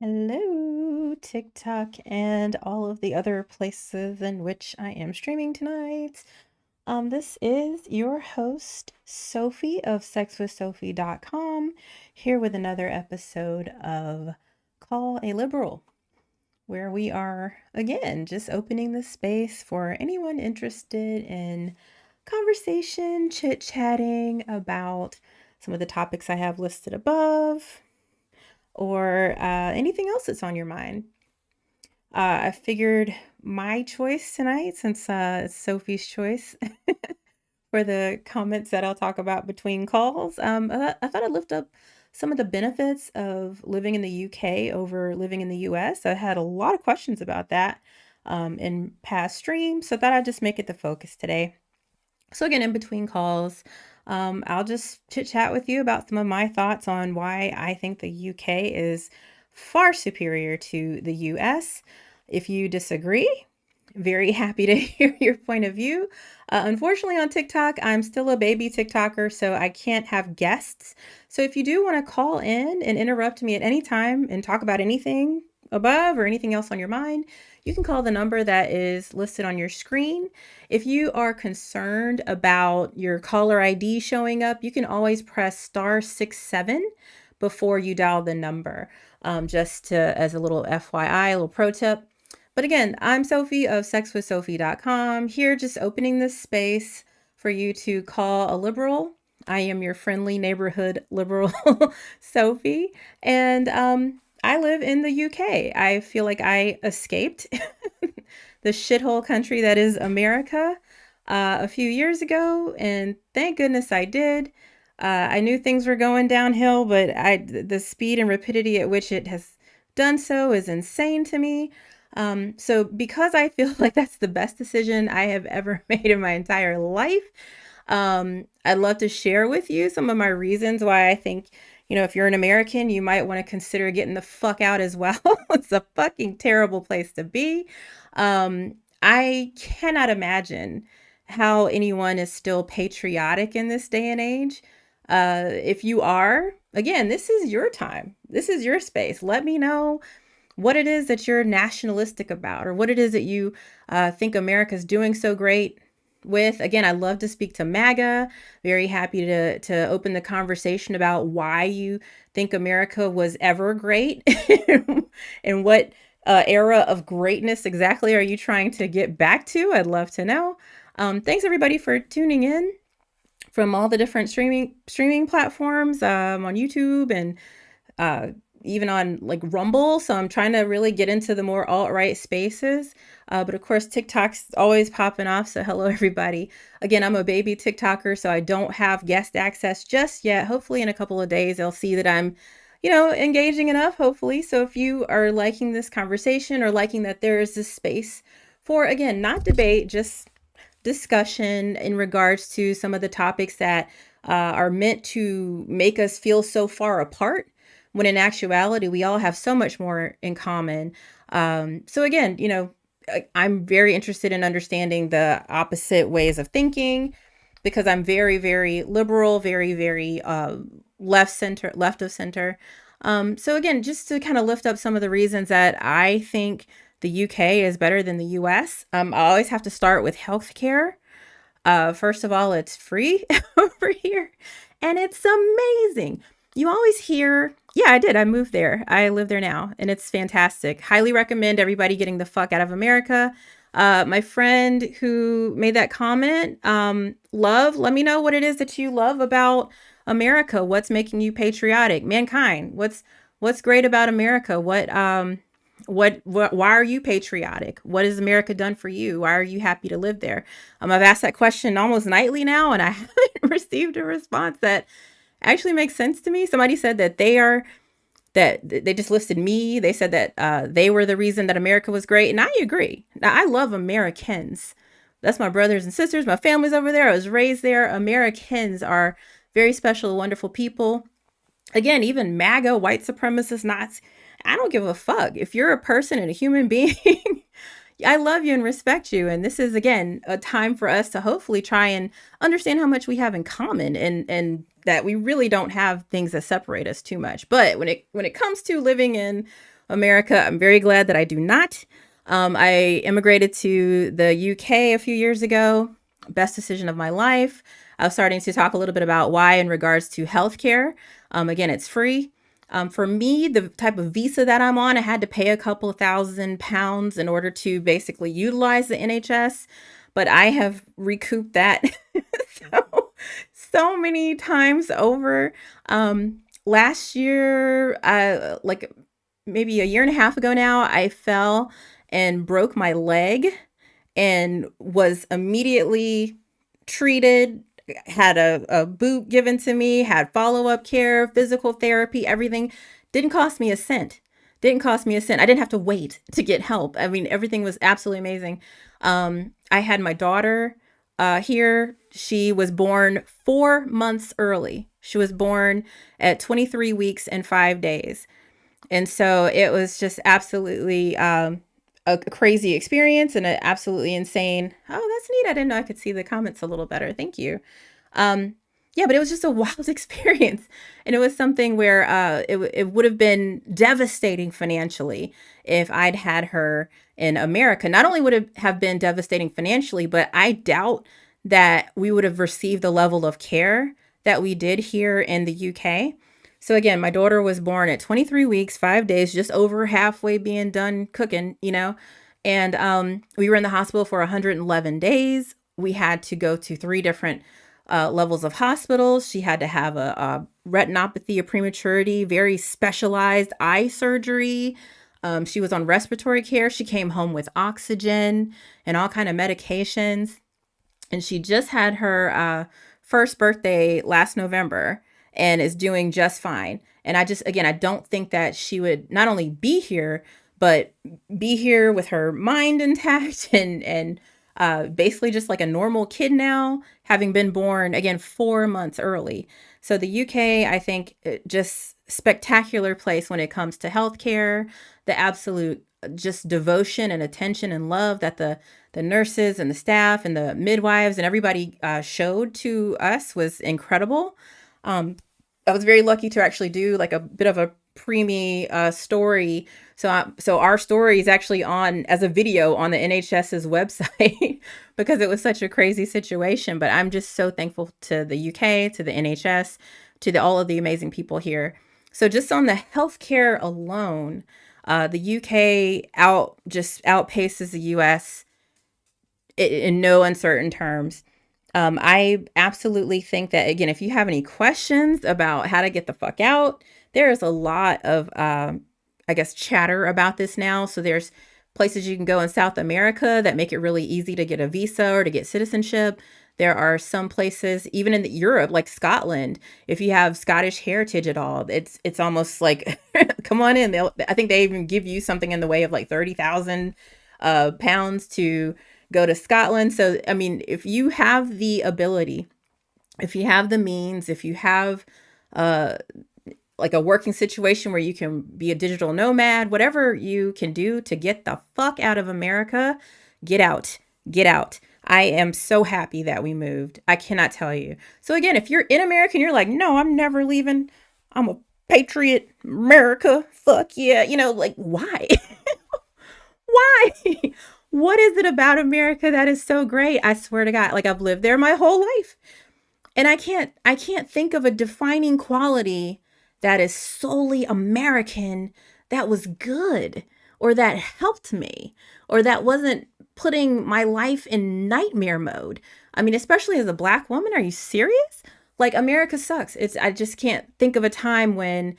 Hello, TikTok, and all of the other places in which I am streaming tonight. This is your host, Sophie of sexwithsophie.com, here with another episode of Call a Liberal, where we are, again, just opening the space for anyone interested in conversation, chit-chatting about some of the topics I have listed above, or anything else that's on your mind. I figured my choice tonight, since it's Sophie's choice for the comments that I'll talk about between calls, I thought I'd lift up some of the benefits of living in the UK over living in the US. I had a lot of questions about that in past streams, so I thought I'd just make it the focus today. So again, in between calls, I'll just chit chat with you about some of my thoughts on why I think the UK is far superior to the US. If you disagree, very happy to hear your point of view. Unfortunately, on TikTok, I'm still a baby TikToker, so I can't have guests. So if you do want to call in and interrupt me at any time and talk about anything above or anything else on your mind, you can call the number that is listed on your screen. If you are concerned about your caller ID showing up, you can always press *67 before you dial the number, just to, as a little FYI, a little pro tip. But again, I'm Sophie of sexwithsophie.com, here just opening this space for you to call a liberal. I am your friendly neighborhood liberal, Sophie, and I live in the UK. I feel like I escaped the shithole country that is America a few years ago, and thank goodness I did. I knew things were going downhill, but the speed and rapidity at which it has done so is insane to me. So because I feel like that's the best decision I have ever made in my entire life, I'd love to share with you some of my reasons why I think, if you're an American, you might want to consider getting the fuck out as well. It's a fucking terrible place to be. I cannot imagine how anyone is still patriotic in this day and age. If you are, again, this is your time. This is your space. Let me know what it is that you're nationalistic about, or what it is that you think America's doing so great with. Again, I love to speak to MAGA. Very happy to open the conversation about why you think America was ever great and what era of greatness exactly are you trying to get back to? I'd love to know. Thanks everybody for tuning in from all the different streaming platforms, on YouTube and even on like Rumble. So I'm trying to really get into the more alt-right spaces. But of course, TikTok's always popping off. So hello, everybody. Again, I'm a baby TikToker, so I don't have guest access just yet. Hopefully in a couple of days, they'll see that I'm, engaging enough, hopefully. So if you are liking this conversation or liking that there is this space for, again, not debate, just discussion in regards to some of the topics that are meant to make us feel so far apart, when in actuality, we all have so much more in common. So again, I'm very interested in understanding the opposite ways of thinking, because I'm very, very liberal, very, very left of center. So again, just to kind of lift up some of the reasons that I think the UK is better than the US. I always have to start with healthcare. First of all, it's free over here, and it's amazing. You always hear, yeah, I did. I moved there. I live there now, and it's fantastic. Highly recommend everybody getting the fuck out of America. My friend who made that comment, let me know what it is that you love about America. What's making you patriotic? Mankind. What's great about America? What why are you patriotic? What has America done for you? Why are you happy to live there? I've asked that question almost nightly now, and I haven't received a response that actually makes sense to me. Somebody said that they just listed me. They said that they were the reason that America was great, and I agree. Now, I love Americans. That's my brothers and sisters. My family's over there. I was raised there. Americans are very special, wonderful people. Again, even MAGA, white supremacist Nazis, I don't give a fuck. If you're a person and a human being, I love you and respect you. And this is, again, a time for us to hopefully try and understand how much we have in common, and that we really don't have things that separate us too much. But when it comes to living in America, I'm very glad that I do not. I immigrated to the UK a few years ago. Best decision of my life. I was starting to talk a little bit about why in regards to healthcare. Again, it's free. For me, the type of visa that I'm on, I had to pay a couple of £1,000 in order to basically utilize the NHS, but I have recouped that so many times over. Last year, like maybe a year and a half ago now, I fell and broke my leg and was immediately treated, had a boot given to me, had follow-up care, physical therapy, everything. Didn't cost me a cent. Didn't cost me a cent. I didn't have to wait to get help. I mean, everything was absolutely amazing. I had my daughter here. She was born 4 months early. She was born at 23 weeks and 5 days. And so it was just absolutely a crazy experience and an absolutely insane. Oh, that's neat. I didn't know I could see the comments a little better. Thank you. Yeah, but it was just a wild experience. And it was something where it would have been devastating financially if I'd had her in America. Not only would it have been devastating financially, but I doubt that we would have received the level of care that we did here in the UK. So again, my daughter was born at 23 weeks, 5 days, just over halfway being done cooking, and we were in the hospital for 111 days. We had to go to 3 different levels of hospitals. She had to have a retinopathy of prematurity, very specialized eye surgery. She was on respiratory care. She came home with oxygen and all kind of medications. And she just had her first birthday last November and is doing just fine. And I don't think that she would not only be here, but be here with her mind intact and basically just like a normal kid now, having been born, again, 4 months early. So the UK, I think, just spectacular place when it comes to healthcare, the absolute just devotion and attention and love that the nurses and the staff and the midwives and everybody showed to us was incredible. I was very lucky to actually do like a bit of a preemie story. So our story is actually on as a video on the NHS's website because it was such a crazy situation. But I'm just so thankful to the UK, to the NHS, to all of the amazing people here. So just on the healthcare alone, the UK outpaces the US in no uncertain terms. I absolutely think that, again, if you have any questions about how to get the fuck out, There's a lot of, I guess, chatter about this now. So there's places you can go in South America that make it really easy to get a visa or to get citizenship. There are some places, even in Europe, like Scotland, if you have Scottish heritage at all, it's almost like, come on in. I think they even give you something in the way of like 30,000 pounds to go to Scotland. So, I mean, if you have the ability, if you have the means, if you have uh, like a working situation where you can be a digital nomad, whatever you can do to get the fuck out of America, get out, get out. I am so happy that we moved. I cannot tell you. So again, if you're in America and you're like, no, I'm never leaving. I'm a patriot, America. Fuck yeah. You know, like, why? Why? What is it about America that is so great? I swear to God, like I've lived there my whole life. And I can't think of a defining quality that is solely American that was good or that helped me or that wasn't putting my life in nightmare mode. I mean, especially as a black woman, are you serious? Like America sucks. It's I just can't think of a time when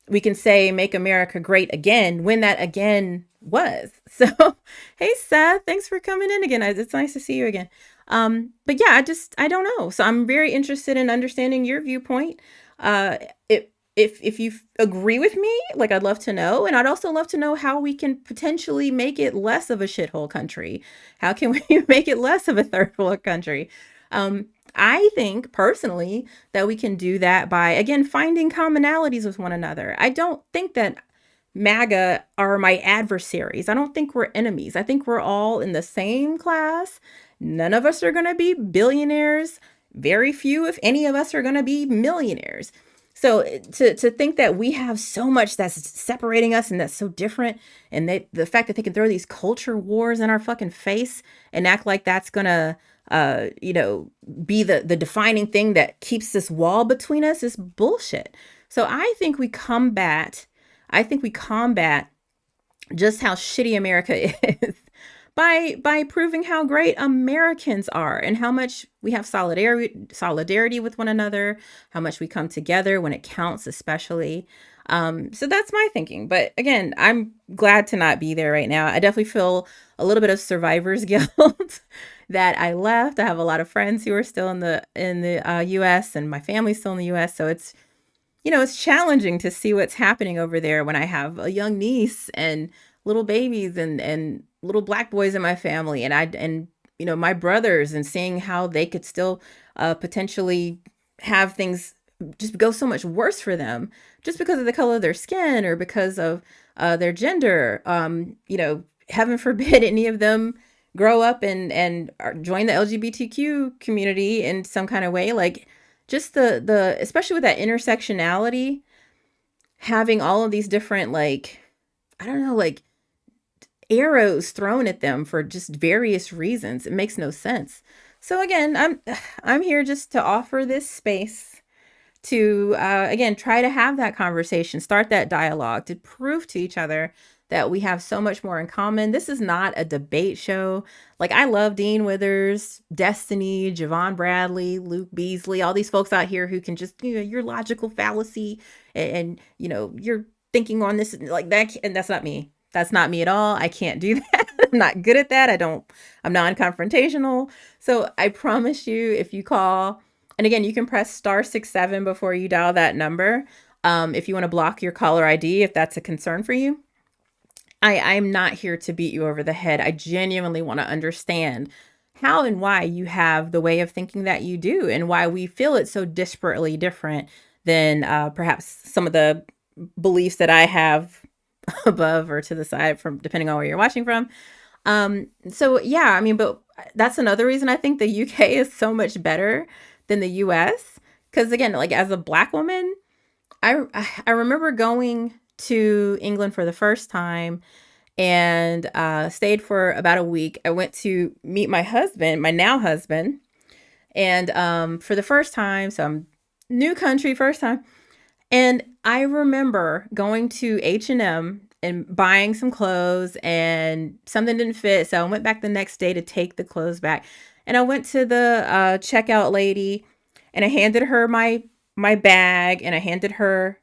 we can say make America great again when that again was. So, hey Seth, thanks for coming in again. It's nice to see you again. But yeah, I don't know. So I'm very interested in understanding your viewpoint. Uh, if you agree with me, like I'd love to know, and I'd also love to know how we can potentially make it less of a shithole country. How can we make it less of a third world country? I think personally that we can do that by again finding commonalities with one another. I don't think that MAGA are my adversaries. I don't think we're enemies. I think we're all in the same class. None of us are going to be billionaires. Very few, if any of us, are going to be millionaires. So to think that we have so much that's separating us and that's so different, and the fact that they can throw these culture wars in our fucking face and act like that's gonna you know, be the defining thing that keeps this wall between us is bullshit. So I think we combat just how shitty America is by proving how great Americans are and how much we have solidarity with one another, how much we come together when it counts, especially. So that's my thinking. But again, I'm glad to not be there right now. I definitely feel a little bit of survivor's guilt that I left. I have a lot of friends who are still in the U.S. and my family's still in the U.S. So it's, you know, it's challenging to see what's happening over there when I have a young niece and little babies and little black boys in my family and you know, my brothers, and seeing how they could still potentially have things just go so much worse for them just because of the color of their skin or because of their gender. You know, heaven forbid any of them grow up and join the LGBTQ community in some kind of way. Like just the especially with that intersectionality, having all of these different, like, I don't know, like arrows thrown at them for just various reasons. It makes no sense. So again, I'm here just to offer this space to again try to have that conversation, start that dialogue, to prove to each other that we have so much more in common. This is not a debate show. Like, I love Dean Withers, Destiny, Javon Bradley, Luke Beasley, all these folks out here who can just, you know, your logical fallacy and you know, you're thinking on this like that. And that's not me. That's not me at all. I can't do that. I'm not good at that. I'm non-confrontational. So I promise you, if you call, and again, you can press *67 before you dial that number. If you want to block your caller ID, if that's a concern for you. I'm not here to beat you over the head. I genuinely want to understand how and why you have the way of thinking that you do, and why we feel it's so disparately different than perhaps some of the beliefs that I have above or to the side, from depending on where you're watching from. So yeah, I mean, but that's another reason I think the UK is so much better than the US. Because again, like as a black woman, I remember going to England for the first time and stayed for about a week. I went to meet my husband, my now husband, and for the first time, so I'm new country, first time. And I remember going to H&M and buying some clothes, and something didn't fit. So I went back the next day to take the clothes back. And I went to the checkout lady and I handed her my bag, and I handed her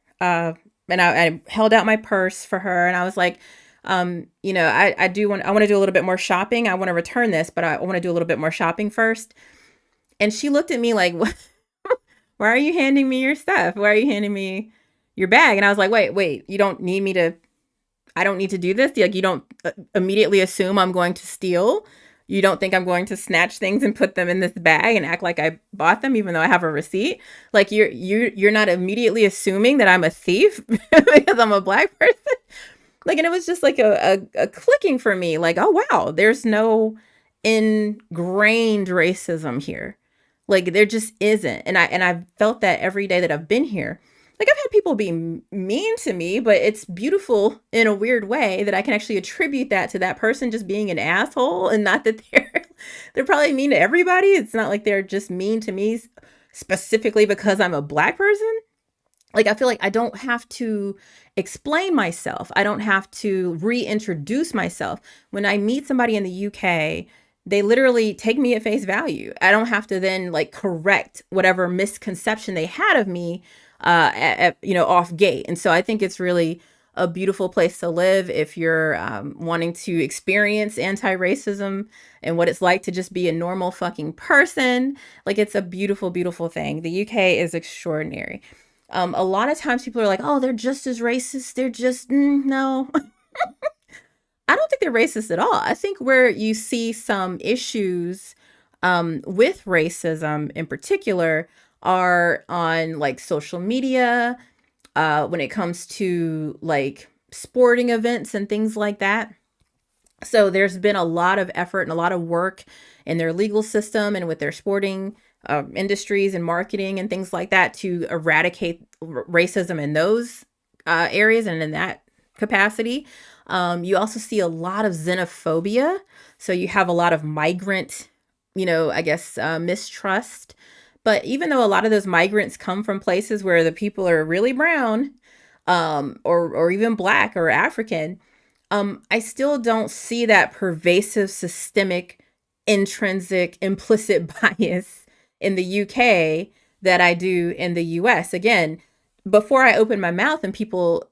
and I held out my purse for her, and I was like, I want to do a little bit more shopping. I want to return this, but I want to do a little bit more shopping first. And she looked at me like, why are you handing me your stuff? Why are you handing me your bag? And I was like, wait, you don't need me to, I don't need to do this. Like, you don't immediately assume I'm going to steal. You don't think I'm going to snatch things and put them in this bag and act like I bought them, even though I have a receipt. Like, you're not immediately assuming that I'm a thief because I'm a black person. Like, and it was just like a clicking for me. Like, oh wow, there's no ingrained racism here. Like, there just isn't. And I've felt that every day that I've been here. Like, I've had people be mean to me, but it's beautiful in a weird way that I can actually attribute that to that person just being an asshole, and not that they're probably mean to everybody. It's not like they're just mean to me specifically because I'm a black person. Like, I feel like I don't have to explain myself. I don't have to reintroduce myself. When I meet somebody in the UK, they literally take me at face value. I don't have to then like correct whatever misconception they had of me off gate. And so I think it's really a beautiful place to live if you're wanting to experience anti-racism and what it's like to just be a normal fucking person. Like, it's a beautiful, beautiful thing. The UK is extraordinary. A lot of times people are like, oh, they're just as racist. They're just, no. I don't think they're racist at all. I think where you see some issues with racism in particular are on like social media, when it comes to like sporting events and things like that. So there's been a lot of effort and a lot of work in their legal system and with their sporting industries and marketing and things like that to eradicate racism in those areas and in that capacity. You also see a lot of xenophobia. So you have a lot of migrant, mistrust. But even though a lot of those migrants come from places where the people are really brown, or even black or African, I still don't see that pervasive, systemic, intrinsic, implicit bias in the UK that I do in the US. Again, before I open my mouth and people,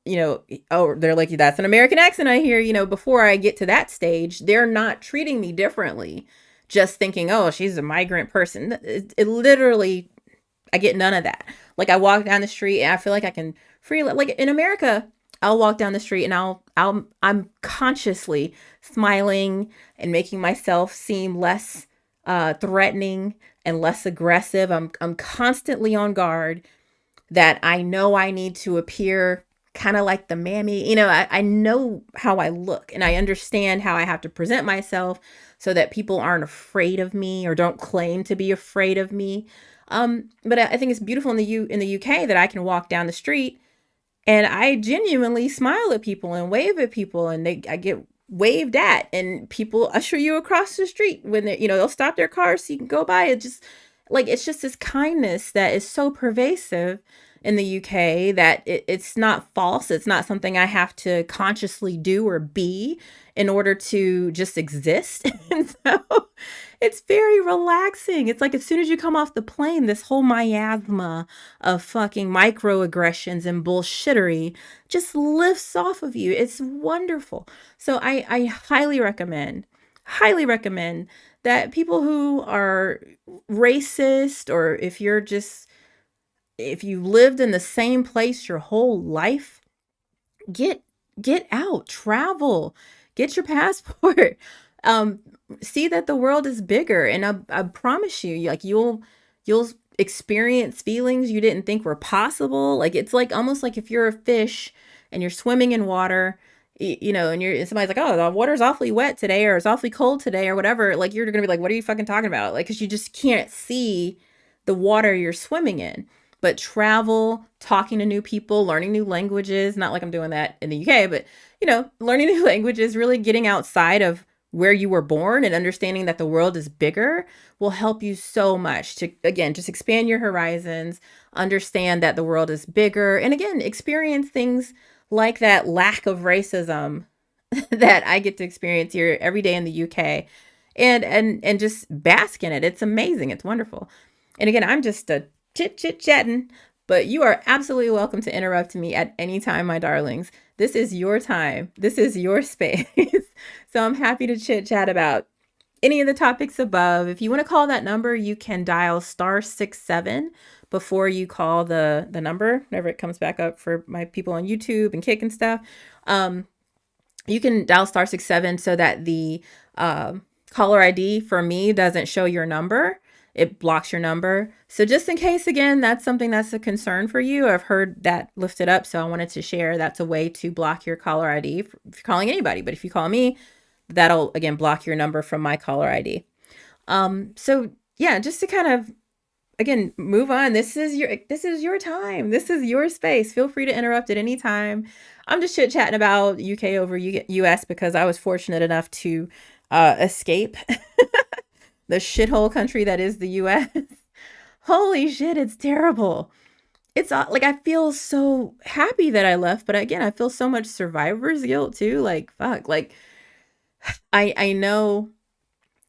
oh, they're like, that's an American accent I hear, before I get to that stage, they're not treating me differently. Just thinking, oh, she's a migrant person. It literally, I get none of that. Like, I walk down the street and I feel like I can freely, like in America, I'll walk down the street and I'm consciously smiling and making myself seem less threatening and less aggressive. I'm constantly on guard that I know I need to appear kind of like the mammy. I know how I look and I understand how I have to present myself so that people aren't afraid of me or don't claim to be afraid of me. But I think it's beautiful in the UK that I can walk down the street and I genuinely smile at people and wave at people, and I get waved at, and people usher you across the street when they'll stop their cars so you can go by. It's just this kindness that is so pervasive in the UK that it's not false. It's not something I have to consciously do or be in order to just exist. And so it's very relaxing. It's like as soon as you come off the plane, this whole miasma of fucking microaggressions and bullshittery just lifts off of you. It's wonderful. So I highly recommend that people who are racist, or if you lived in the same place your whole life, get out, travel, get your passport, see that the world is bigger. And I promise you, like, you'll experience feelings you didn't think were possible. Like, it's like almost like if you're a fish and you're swimming in water, and somebody's like, oh, the water's awfully wet today, or it's awfully cold today, or whatever. Like, you're gonna be like, what are you fucking talking about? Like, because you just can't see the water you're swimming in. But travel, talking to new people, learning new languages, not like I'm doing that in the UK, but, learning new languages, really getting outside of where you were born and understanding that the world is bigger will help you so much to, again, just expand your horizons, understand that the world is bigger, and again, experience things like that lack of racism that I get to experience here every day in the UK, and just bask in it. It's amazing. It's wonderful. And again, I'm just a chit chatting, But you are absolutely welcome to interrupt me at any time, my darlings. This is your time. This is your space. So I'm happy to chit chat about any of the topics above. If you want to call that number, you can dial *67 before you call the number. Whenever it comes back up for my people on YouTube and Kick and stuff, you can dial *67 so that the caller ID for me doesn't show your number. It blocks your number. So just in case, again, that's something that's a concern for you. I've heard that lifted up, so I wanted to share that's a way to block your caller ID if you're calling anybody. But if you call me, that'll again block your number from my caller ID. So yeah, just to kind of again move on. This is your time. This is your space. Feel free to interrupt at any time. I'm just chit chatting about UK over US because I was fortunate enough to escape the shithole country that is the US. Holy shit, it's terrible. It's like I feel so happy that I left, but again, I feel so much survivor's guilt too. Like fuck, like I know,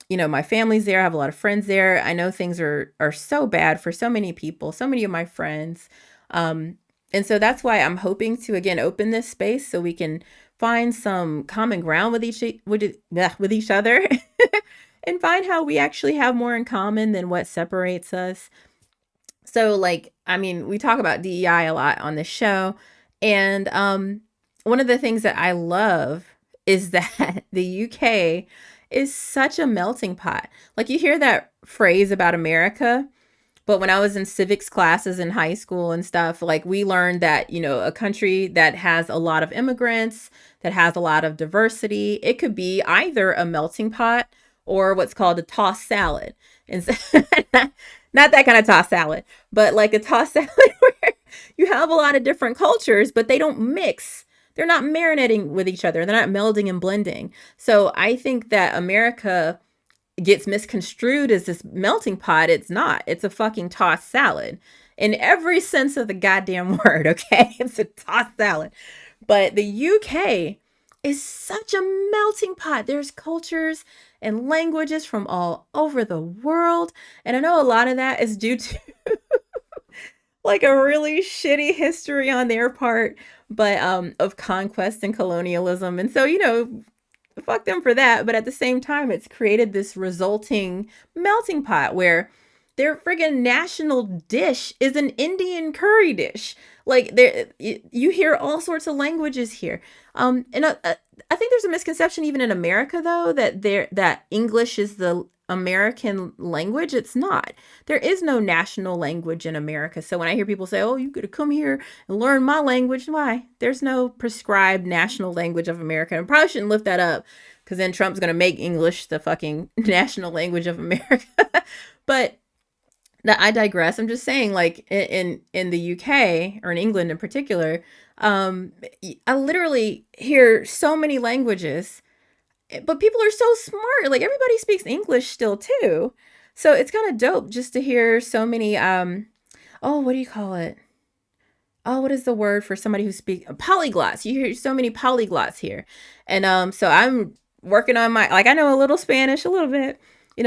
my family's there. I have a lot of friends there. I know things are so bad for so many people, so many of my friends. And so that's why I'm hoping to again open this space so we can find some common ground with each other and find how we actually have more in common than what separates us. So like, I mean, we talk about DEI a lot on this show. And one of the things that I love is that the UK is such a melting pot. Like you hear that phrase about America, but when I was in civics classes in high school and stuff, like we learned that, a country that has a lot of immigrants, that has a lot of diversity, it could be either a melting pot or what's called a tossed salad. And so, not that kind of tossed salad, but like a tossed salad where you have a lot of different cultures, but they don't mix. They're not marinating with each other. They're not melding and blending. So I think that America gets misconstrued as this melting pot. It's not. It's a fucking tossed salad in every sense of the goddamn word, okay? It's a tossed salad. But the UK is such a melting pot. There's cultures and languages from all over the world. And I know a lot of that is due to like a really shitty history on their part, but of conquest and colonialism. And so, fuck them for that. But at the same time, it's created this resulting melting pot where their friggin' national dish is an Indian curry dish. Like you hear all sorts of languages here. And I think there's a misconception even in America though that English is the American language. It's not. There is no national language in America. So when I hear people say, "Oh, you got to come here and learn my language," why? There's no prescribed national language of America. And I probably shouldn't lift that up because then Trump's gonna make English the fucking national language of America. But I digress. I'm just saying, like in the UK or in England in particular, I literally hear so many languages, but people are so smart. Like everybody speaks English still too, so it's kind of dope just to hear so many. What do you call it? Oh, what is the word for somebody who speaks polyglots? You hear so many polyglots here, and so I'm working on I know a little Spanish, a little bit.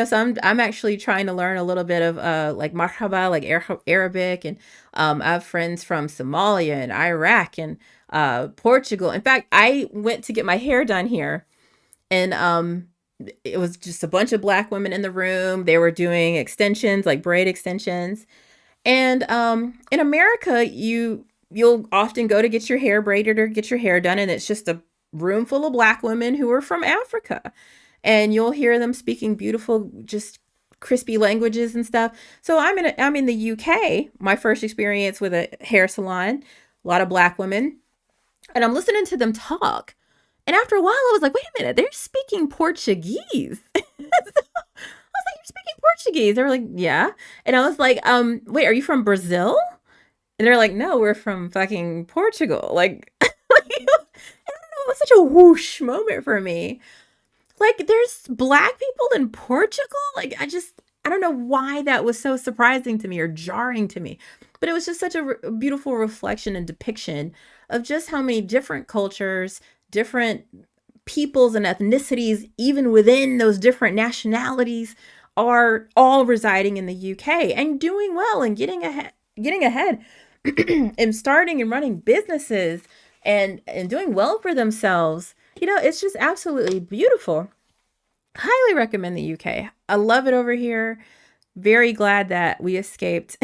So I'm actually trying to learn a little bit of like marhaba, like Arabic, and I have friends from Somalia and Iraq and Portugal. In fact, I went to get my hair done here, and it was just a bunch of Black women in the room. They were doing extensions, like braid extensions, and in America, you'll often go to get your hair braided or get your hair done, and it's just a room full of Black women who are from Africa. And you'll hear them speaking beautiful, just crispy languages and stuff. So I'm in the UK, my first experience with a hair salon, a lot of Black women, and I'm listening to them talk. And after a while, I was like, wait a minute, they're speaking Portuguese. I was like, you're speaking Portuguese? They were like, yeah. And I was like, wait, are you from Brazil? And they're like, no, we're from fucking Portugal. Like, I don't know, it was such a whoosh moment for me. Like, there's Black people in Portugal? Like, I don't know why that was so surprising to me or jarring to me. But it was just such a beautiful reflection and depiction of just how many different cultures, different peoples and ethnicities, even within those different nationalities, are all residing in the UK and doing well and getting ahead. and starting and running businesses and doing well for themselves. It's just absolutely beautiful. Highly recommend the UK. I love it over here. Very glad that we escaped.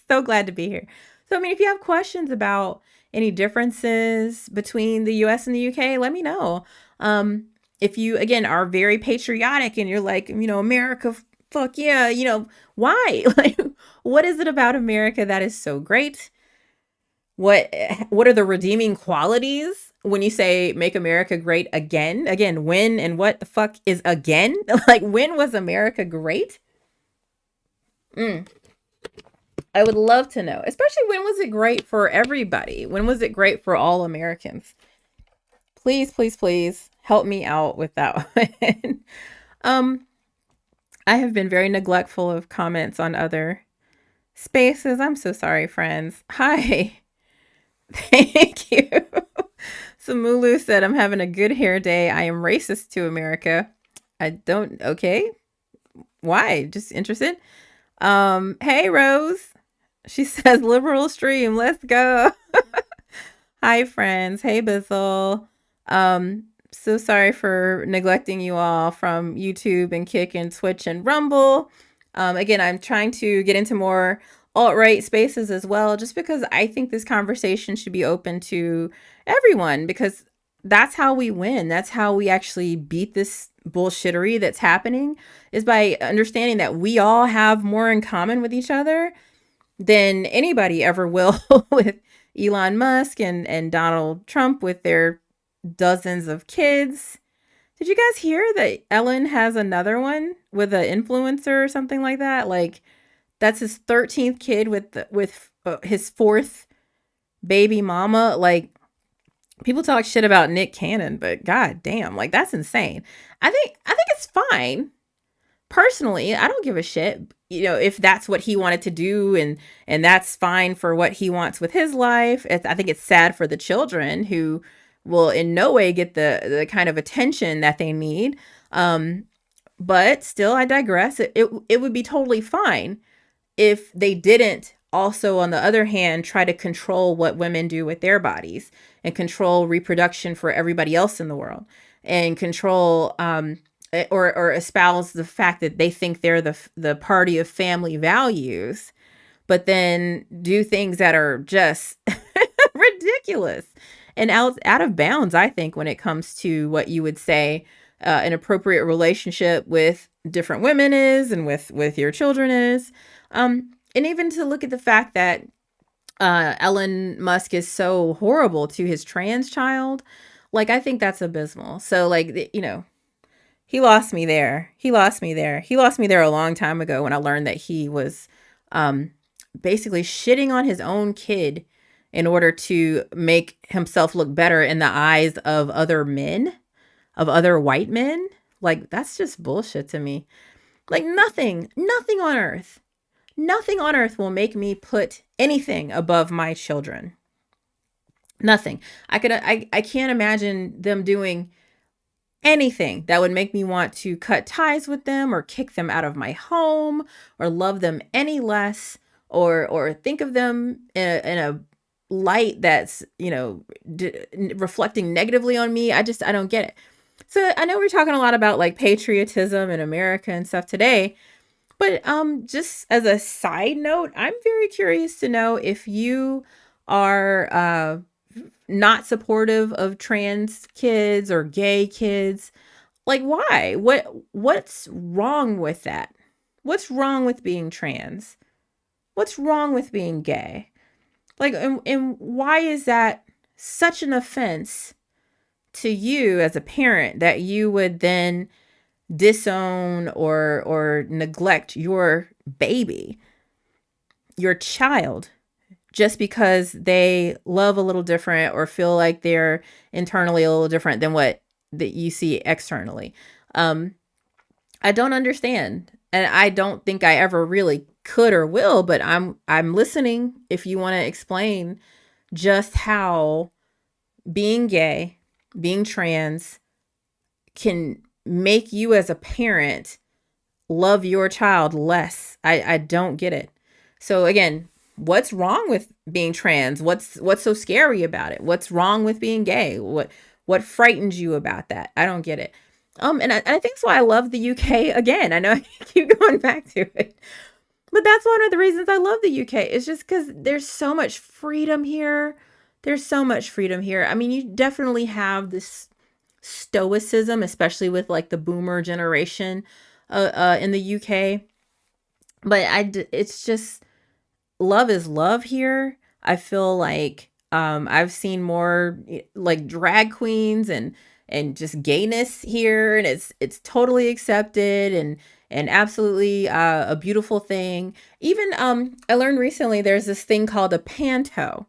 So glad to be here. So, I mean, if you have questions about any differences between the US and the UK, let me know. If you, again, are very patriotic and you're like, America, fuck yeah, why? Like, what is it about America that is so great? What are the redeeming qualities when you say make America great again? Again, when and what the fuck is again? Like, when was America great? Mm. I would love to know, especially when was it great for everybody? When was it great for all Americans? Please, please, please help me out with that one. um, I have been very neglectful of comments on other spaces. I'm so sorry, friends. Hi. Thank you. Samulu said, I'm having a good hair day. I am racist to America. I don't, okay. Why? Just interested. Hey, Rose. She says, liberal stream. Let's go. Hi, friends. Hey, Bizzle. So sorry for neglecting you all from YouTube and Kick and Twitch and Rumble. Again, I'm trying to get into more alt-right spaces as well, just because I think this conversation should be open to everyone, because that's how we win. That's how we actually beat this bullshittery that's happening, is by understanding that we all have more in common with each other than anybody ever will with Elon Musk and Donald Trump with their dozens of kids. Did you guys hear that Ellen has another one with an influencer or something like that? Like, that's his 13th kid with his fourth baby mama. Like, people talk shit about Nick Cannon, but god damn, like, that's insane. I think it's fine. Personally, I don't give a shit, if that's what he wanted to do, and that's fine for what he wants with his life. I think it's sad for the children who will in no way get the kind of attention that they need. But still, I digress. It would be totally fine if they didn't also, on the other hand, try to control what women do with their bodies and control reproduction for everybody else in the world, and control or espouse the fact that they think they're the party of family values, but then do things that are just ridiculous and out of bounds, I think, when it comes to what you would say an appropriate relationship with different women is, and with your children is. And even to look at the fact that Elon Musk is so horrible to his trans child, like, I think that's abysmal. So, like, he lost me there. He lost me there. He lost me there a long time ago when I learned that he was basically shitting on his own kid in order to make himself look better in the eyes of other men, of other white men. Like, that's just bullshit to me. Like, nothing on earth will make me put anything above my children. Nothing. I can't imagine them doing anything that would make me want to cut ties with them, or kick them out of my home, or love them any less, or think of them in a light that's, reflecting negatively on me. I don't get it. So I know we're talking a lot about like patriotism in America and stuff today, but just as a side note, I'm very curious to know if you are not supportive of trans kids or gay kids. Like, why? What's wrong with that? What's wrong with being trans? What's wrong with being gay? Like, and why is that such an offense to you as a parent that you would then disown or neglect your baby, your child, just because they love a little different or feel like they're internally a little different than what that you see externally? I don't understand, and I don't think I ever really could or will, but I'm listening if you want to explain just how being gay, being trans can make you as a parent love your child less. I don't get it. So again, what's wrong with being trans? What's so scary about it? What's wrong with being gay? What frightens you about that? I don't get it. And I think that's why I love the UK again. I know I keep going back to it, but that's one of the reasons I love the UK. It's just because there's so much freedom here. There's so much freedom here. I mean, you definitely have this stoicism, especially with like the boomer generation in the UK. But it's just love is love here. I feel like I've seen more like drag queens and just gayness here, and it's totally accepted and absolutely a beautiful thing. Even I learned recently there's this thing called a panto.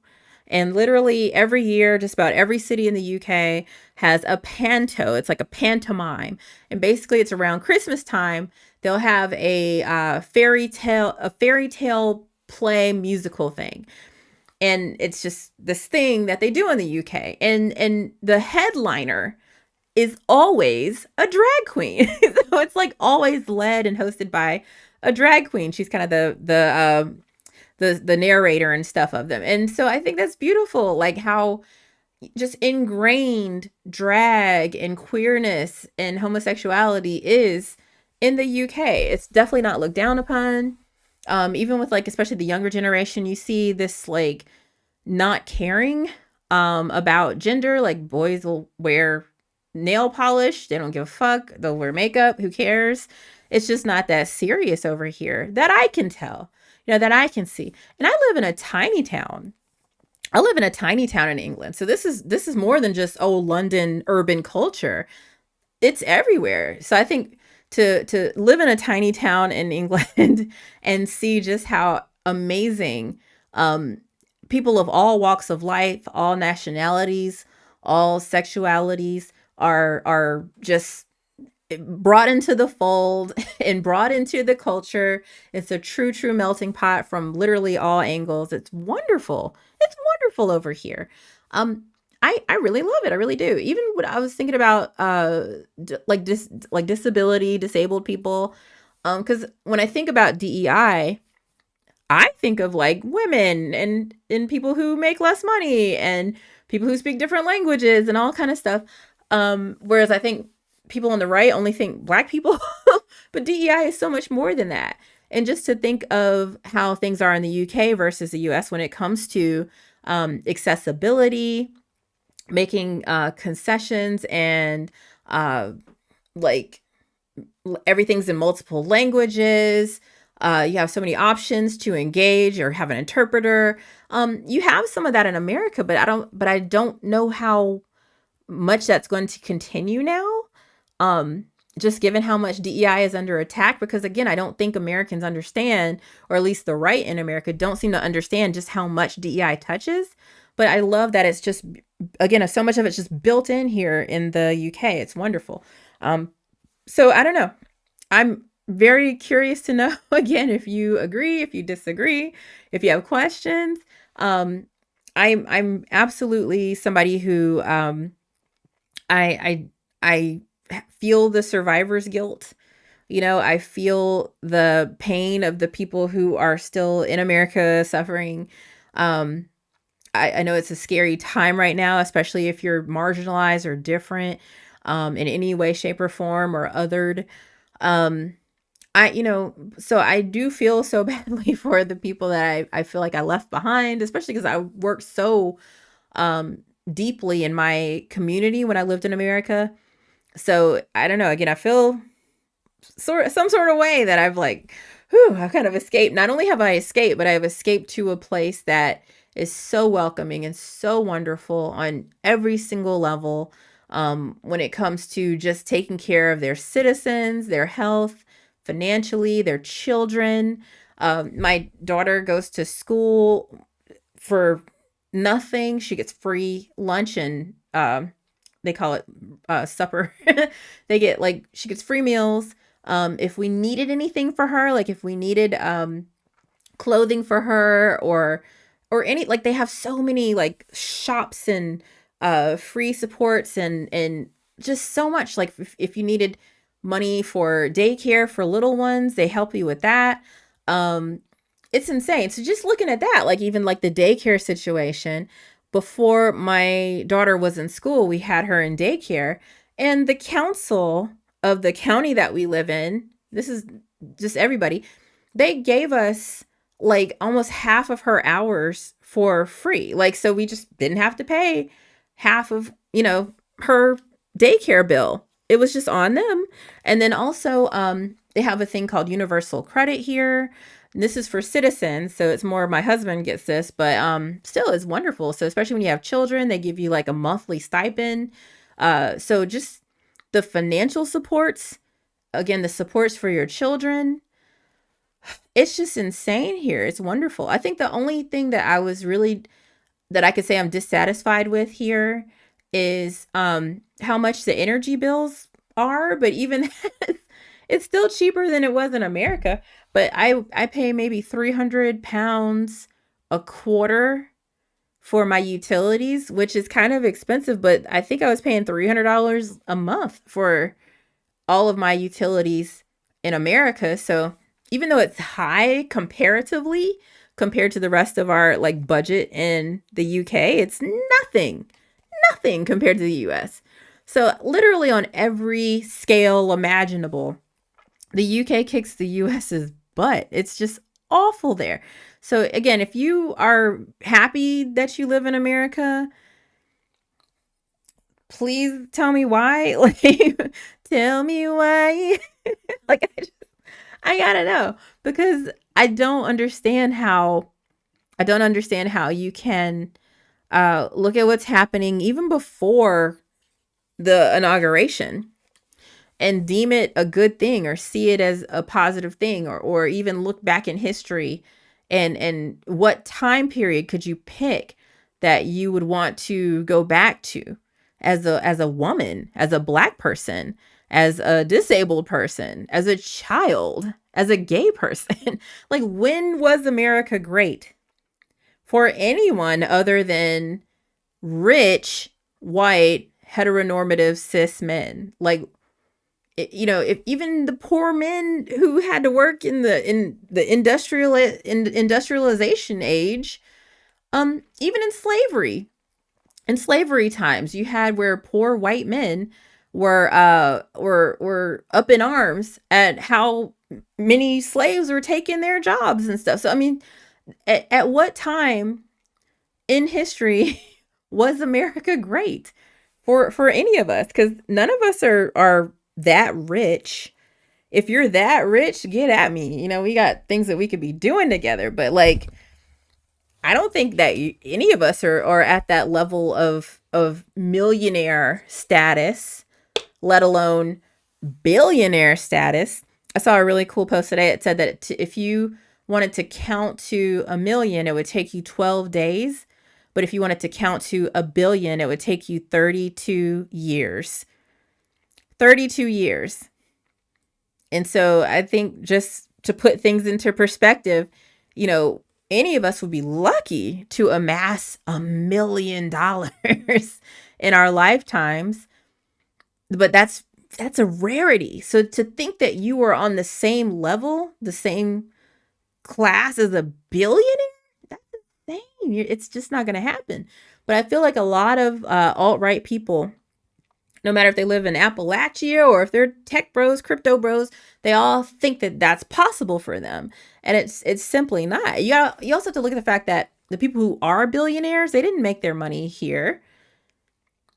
And literally every year, just about every city in the UK has a panto. It's like a pantomime. And basically it's around Christmas time. They'll have a fairy tale play musical thing. And it's just this thing that they do in the UK. And the headliner is always a drag queen. So it's like always led and hosted by a drag queen. She's kind of the narrator and stuff of them. And so I think that's beautiful, like how just ingrained drag and queerness and homosexuality is in the UK. It's definitely not looked down upon. Even with like especially the younger generation, you see this like not caring about gender. Like boys will wear nail polish, they don't give a fuck. They'll wear makeup, who cares? It's just not that serious over here that I can tell, that I can see. And I live in a tiny town. I live in a tiny town in England. So this is more than just London urban culture. It's everywhere. So I think to live in a tiny town in England and see just how amazing people of all walks of life, all nationalities, all sexualities are just brought into the fold and brought into the culture. It's a true melting pot from literally all angles. It's wonderful. It's wonderful over here. I really love it. I really do. Even when I was thinking about like disability, disabled people, because when I think about I think of like women and people who make less money and people who speak different languages and all kind of stuff. Whereas I think people on the right only think black people, but DEI is so much more than that. And just to think of how things are in the UK versus the US when it comes to accessibility, making concessions, and like everything's in multiple languages. You have so many options to engage or have an interpreter. You have some of that in America, but I don't know how much that's going to continue now. Just given how much DEI is under attack, because again, I don't think Americans understand, or at least the right in America don't seem to understand just how much DEI touches. But I love that it's just, again, so much of it's just built in here in the UK. It's wonderful. So I don't know. I'm very curious to know again if you agree, if you disagree, if you have questions. I'm absolutely somebody who I feel the survivor's guilt. I feel the pain of the people who are still in America suffering. I know it's a scary time right now, especially if you're marginalized or different in any way, shape, or form, or othered. So I do feel so badly for the people that I feel like I left behind, especially because I worked so deeply in my community when I lived in America. So I don't know. Again, I feel some sort of way that I've kind of escaped. Not only have I escaped, but I've escaped to a place that is so welcoming and so wonderful on every single level. When it comes to just taking care of their citizens, their health, financially, their children. My daughter goes to school for nothing. She gets free lunch and they call it supper. She gets free meals. If we needed anything for her, like if we needed clothing for her or any, like they have so many like shops and free supports and just so much. Like if you needed money for daycare for little ones, they help you with that. it's insane. So just looking at that, like even like the daycare situation, before my daughter was in school, we had her in daycare, and the council of the county that we live in, this is just everybody, they gave us like almost half of her hours for free. Like, so we just didn't have to pay half of, her daycare bill. It was just on them. And then also, they have a thing called universal credit here. This is for citizens, so it's more my husband gets this, but still it's wonderful. So especially when you have children, they give you like a monthly stipend. So just the financial supports, again, the supports for your children, it's just insane here. It's wonderful. I think the only thing that I was really that I could say I'm dissatisfied with here is how much the energy bills are, but even it's still cheaper than it was in America. But I pay maybe 300 pounds a quarter for my utilities, which is kind of expensive, but I think I was paying $300 a month for all of my utilities in America. So even though it's high comparatively compared to the rest of our like budget in the UK, it's nothing, nothing compared to the US. So literally on every scale imaginable, the UK kicks the US's butt. It's just awful there. So again, if you are happy that you live in America, please tell me why. Like, tell me why. Like, I gotta know because I don't understand how you can look at what's happening even before the inauguration and deem it a good thing or see it as a positive thing or even look back in history and what time period could you pick that you would want to go back to as a woman, as a black person, as a disabled person, as a child, as a gay person. Like, when was America great for anyone other than rich white heteronormative cis men? Like, if even the poor men who had to work in the industrialization age, even in slavery times, you had where poor white men were up in arms at how many slaves were taking their jobs and stuff. So I mean, at what time in history was America great for any of us? Because none of us are that rich. If you're that rich, get at me. We got things that we could be doing together. But like, I don't think that any of us are at that level of millionaire status, let alone billionaire status. I saw a really cool post today. It said that if you wanted to count to a million, it would take you 12 days. But if you wanted to count to a billion, it would take you 32 years. 32 years. And so I think just to put things into perspective, any of us would be lucky to amass $1 million in our lifetimes. But that's a rarity. So to think that you are on the same level, the same class as a billionaire, that's insane. It's just not going to happen. But I feel like a lot of alt-right people, no matter if they live in Appalachia or if they're tech bros, crypto bros, they all think that that's possible for them. And it's simply not. You also have to look at the fact that the people who are billionaires, they didn't make their money here.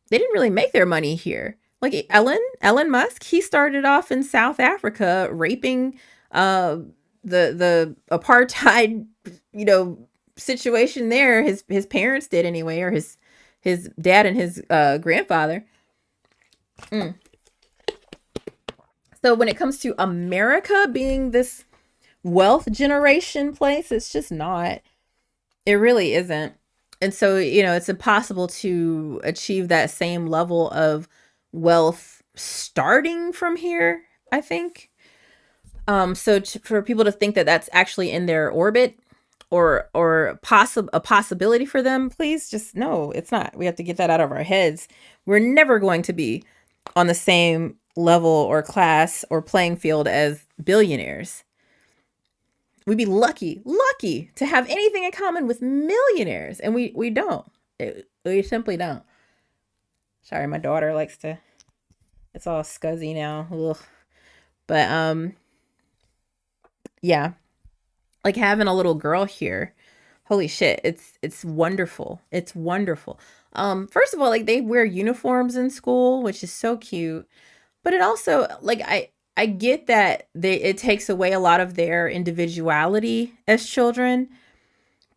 They didn't really make their money here. Like Elon Musk, he started off in South Africa raping the apartheid, situation there. His parents did anyway, or his dad and his grandfather. So when it comes to America being this wealth generation place, it's just not. It really isn't. And so, it's impossible to achieve that same level of wealth starting from here, I think. So for people to think that that's actually in their orbit or a possibility for them, please just no, it's not. We have to get that out of our heads. We're never going to be on the same level or class or playing field as billionaires. we'd be lucky to have anything in common with millionaires, and we don't. We simply don't. Sorry, my daughter likes to. It's all scuzzy now. Ugh. But yeah, like having a little girl here. Holy shit, it's wonderful. It's wonderful. First of all, like they wear uniforms in school, which is so cute. But it also like I get that it takes away a lot of their individuality as children,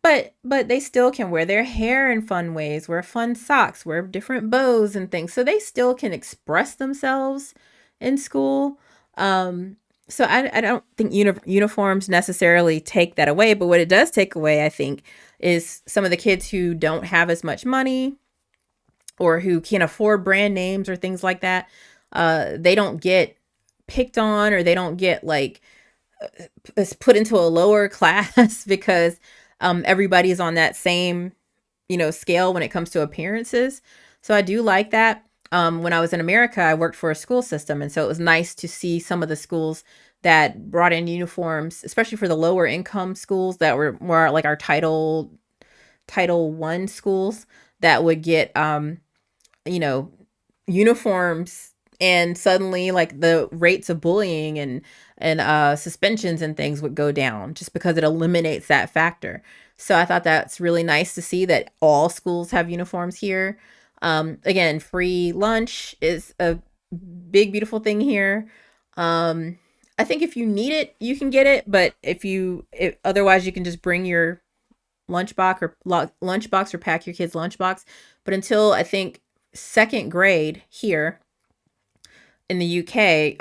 but they still can wear their hair in fun ways, wear fun socks, wear different bows and things. So they still can express themselves in school. So I don't think uniforms necessarily take that away, but what it does take away, I think, is some of the kids who don't have as much money or who can't afford brand names or things like that. They don't get picked on, or they don't get like put into a lower class because everybody's on that same, scale when it comes to appearances. So I do like that. When I was in America, I worked for a school system, and so it was nice to see some of the schools that brought in uniforms, especially for the lower income schools that were more like our Title 1 schools that would get you know, uniforms, and suddenly like the rates of bullying and suspensions and things would go down just because it eliminates that factor. So I thought that's really nice to see that all schools have uniforms here. Again, free lunch is a big beautiful thing here. I think if you need it, you can get it, but otherwise you can just bring your lunchbox or pack your kid's lunchbox. But until I think second grade here in the UK,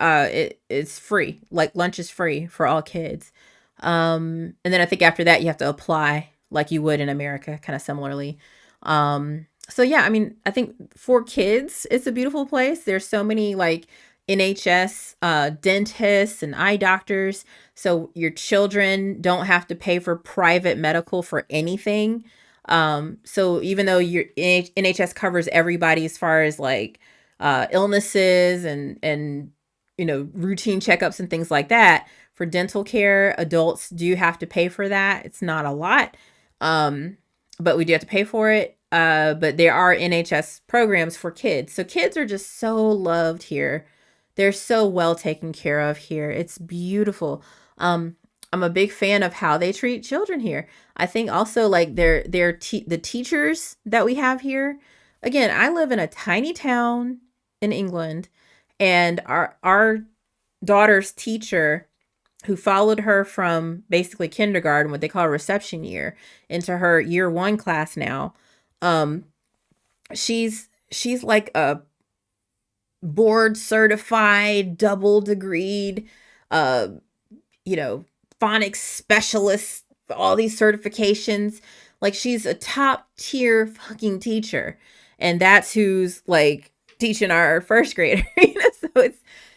it's free. Like lunch is free for all kids. And then I think after that you have to apply like you would in America, kind of similarly. So yeah, I mean, I think for kids, it's a beautiful place. There's so many like NHS dentists and eye doctors. So your children don't have to pay for private medical for anything. So even though your NHS covers everybody as far as like illnesses and routine checkups and things like that, for dental care, adults do have to pay for that. It's not a lot, but we do have to pay for it. But there are NHS programs for kids. So kids are just so loved here. They're so well taken care of here. It's beautiful. I'm a big fan of how they treat children here. I think also like the teachers that we have here. Again, I live in a tiny town in England, and our daughter's teacher, who followed her from basically kindergarten, what they call a reception year, into her year 1 class now. She's like a board certified, double degreed, phonics specialist, all these certifications. Like she's a top tier fucking teacher. And that's who's like teaching our first grader. So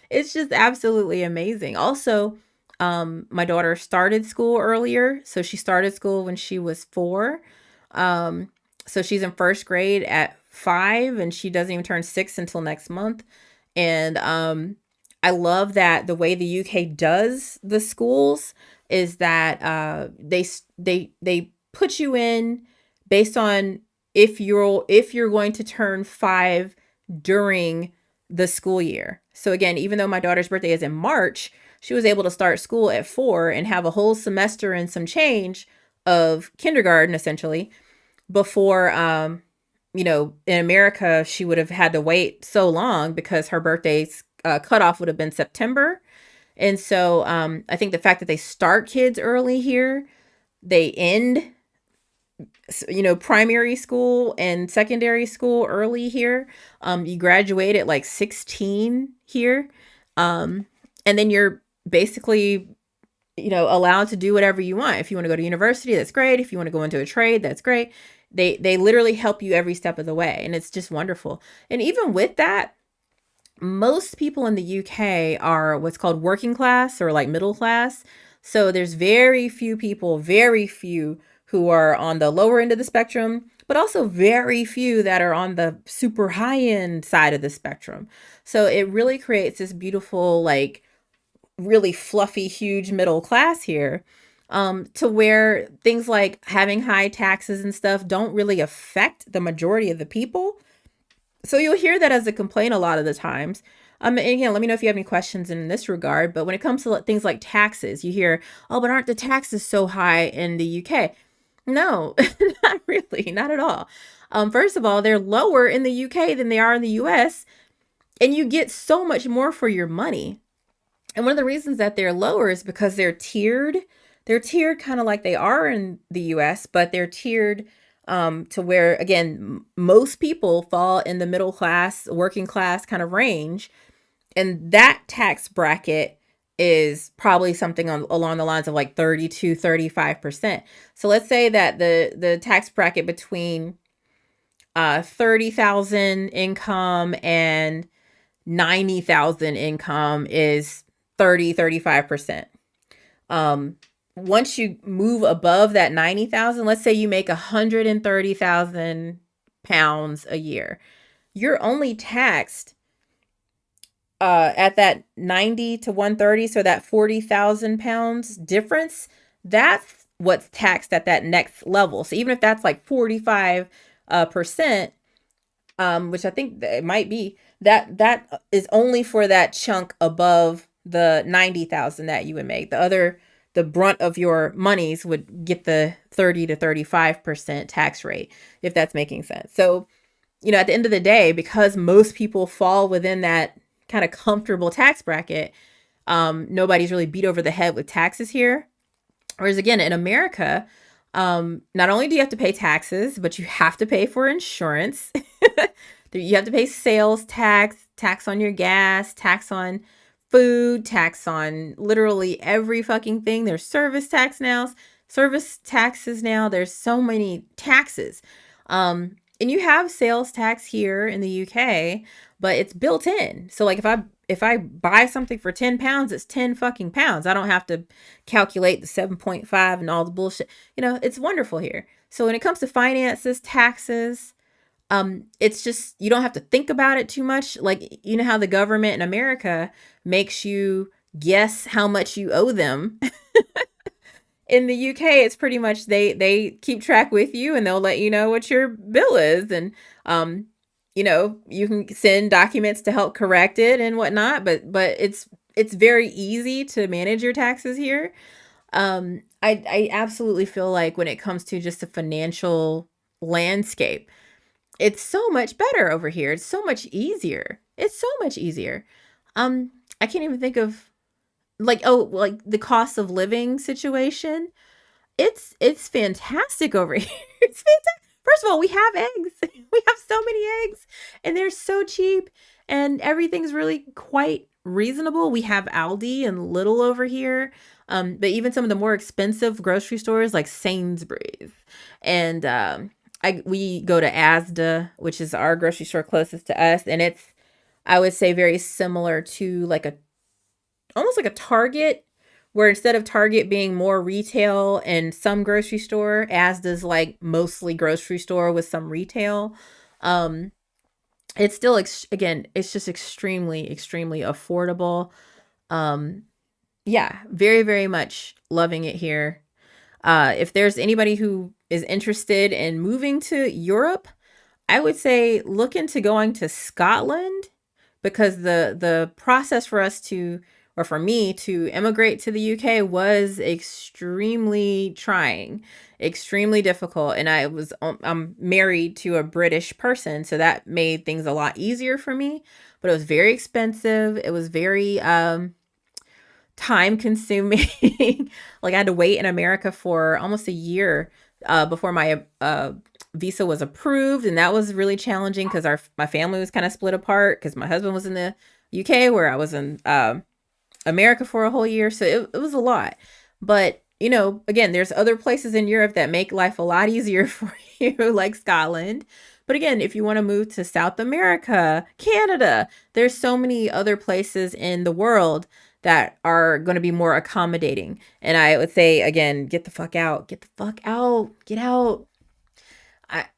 it's just absolutely amazing. Also, my daughter started school earlier. So she started school when she was 4. So she's in first grade at 5, and she doesn't even turn 6 until next month. And I love that the way the UK does the schools is that they put you in based on if you're going to turn 5 during the school year. So again, even though my daughter's birthday is in March, she was able to start school at 4 and have a whole semester and some change of kindergarten essentially before in America she would have had to wait so long because her birthday's cutoff would have been September. And so I think the fact that they start kids early here, they end primary school and secondary school early here. You graduate at like 16 here. And then you're basically allowed to do whatever you want. If you want to go to university, that's great. If you want to go into a trade, that's great. They literally help you every step of the way, and it's just wonderful. And even with that, most people in the UK are what's called working class or like middle class. So there's very few who are on the lower end of the spectrum, but also very few that are on the super high end side of the spectrum. So it really creates this beautiful, like really fluffy, huge middle class here. to where things like having high taxes and stuff don't really affect the majority of the people. So you'll hear that as a complaint a lot of the times. And again, let me know if you have any questions in this regard. But when it comes to things like taxes, you hear, oh, but aren't the taxes so high in the UK? No, not really, not at all. First of all, they're lower in the UK than they are in the US, and you get so much more for your money. And one of the reasons that they're lower is because they're tiered. They're tiered kind of like they are in the US, but they're tiered to where, again, most people fall in the middle class, working class kind of range. And that tax bracket is probably something along the lines of like 30 to 35%. So let's say that the tax bracket between 30,000 income and 90,000 income is 35%. Once you move above that 90,000, let's say you make 130,000 pounds a year, you're only taxed at that 90 to 130, so that 40,000 pounds difference, that's what's taxed at that next level. So even if that's like 45 percent, which I think it might be, that is only for that chunk above the 90,000 that you would make. The brunt of your monies would get the 30 to 35% tax rate, if that's making sense. So, at the end of the day, because most people fall within that kind of comfortable tax bracket, nobody's really beat over the head with taxes here. Whereas again, in America, not only do you have to pay taxes, but you have to pay for insurance. You have to pay sales tax, tax on your gas, tax on food, tax on literally every fucking thing. There's service taxes now. There's so many taxes. And you have sales tax here in the UK, but it's built in. So like if I buy something for 10 pounds, it's 10 fucking pounds. I don't have to calculate the 7.5 and all the bullshit. It's wonderful here. So when it comes to finances, taxes, it's just, you don't have to think about it too much. Like, how the government in America makes you guess how much you owe them. In the UK, it's pretty much they keep track with you and they'll let you know what your bill is. And, you can send documents to help correct it and whatnot, but it's very easy to manage your taxes here. I absolutely feel like when it comes to just the financial landscape, it's so much better over here. It's so much easier. It's so much easier. I can't even think of like the cost of living situation. It's fantastic over here. It's fantastic. First of all, we have eggs. We have so many eggs and they're so cheap and everything's really quite reasonable. We have Aldi and Lidl over here. But even some of the more expensive grocery stores like Sainsbury's and we go to Asda, which is our grocery store closest to us, and it's, I would say, very similar to almost like a Target, where instead of Target being more retail and some grocery store, Asda's like mostly grocery store with some retail. It's still again, it's just extremely, extremely affordable. Yeah, very, very much loving it here. If there's anybody who is interested in moving to Europe, I would say look into going to Scotland, because the process for us to, or for me to immigrate to the UK was extremely trying, extremely difficult. And I'm married to a British person, so that made things a lot easier for me, but it was very expensive. It was very, time consuming. Like I had to wait in America for almost a year before my visa was approved, and that was really challenging because my family was kind of split apart because my husband was in the UK where I was in America for a whole year, so it was a lot. But again, there's other places in Europe that make life a lot easier for you, like Scotland. But again, if you want to move to South America, Canada, there's so many other places in the world that are going to be more accommodating. And I would say, again, get the fuck out. Get the fuck out. Get out.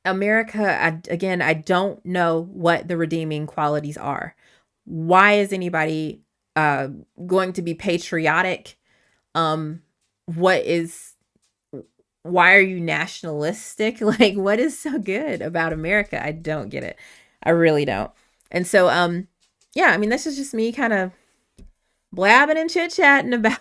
America, I don't know what the redeeming qualities are. Why is anybody going to be patriotic what is why are you nationalistic? Like, what is so good about America? I don't get it. I really don't. And so, yeah, I mean, this is just me kind of blabbing and chit chatting about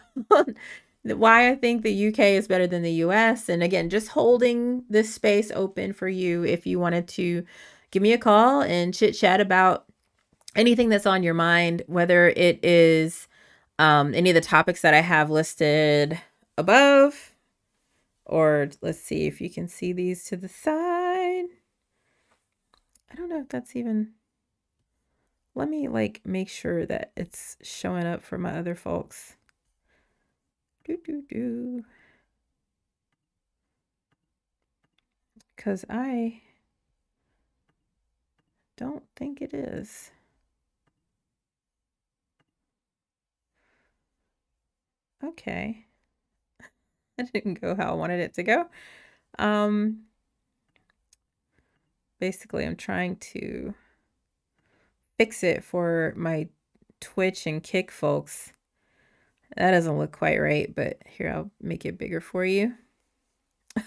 why I think the UK is better than the US. And again, just holding this space open for you if you wanted to give me a call and chit chat about anything that's on your mind, whether it is any of the topics that I have listed above, or let's see if you can see these to the side. I don't know if that's even, let me like make sure that it's showing up for my other folks. Because I don't think it is. Okay. That didn't go how I wanted it to go. Basically, I'm trying to fix it for my Twitch and Kick folks. That doesn't look quite right, but here, I'll make it bigger for you.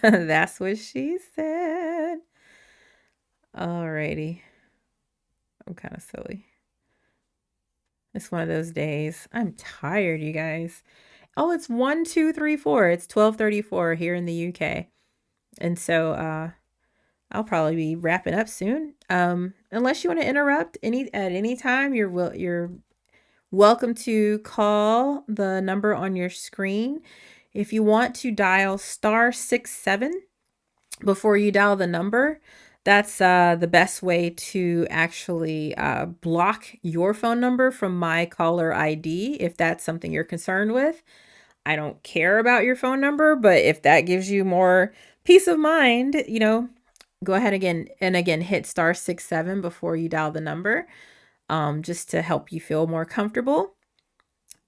That's what she said. Alrighty. I'm kind of silly. It's one of those days. I'm tired, you guys. Oh, it's 1, 2, 3, 4. It's 12:34 here in the UK. And so I'll probably be wrapping up soon. Unless you want to interrupt at any time, you're welcome to call the number on your screen. If you want to dial *67 before you dial the number, that's the best way to actually block your phone number from my caller ID if that's something you're concerned with. I don't care about your phone number, but if that gives you more peace of mind, go ahead again hit *67 before you dial the number, just to help you feel more comfortable.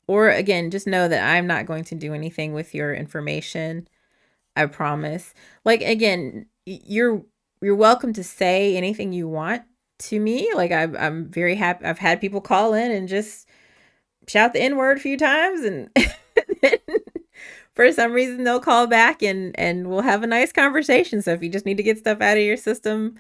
Or again, just know that I'm not going to do anything with your information. I promise. Like, again, you're welcome to say anything you want to me. Like, I'm very happy. I've had people call in and just shout the N-word a few times, and for some reason they'll call back and we'll have a nice conversation. So if you just need to get stuff out of your system,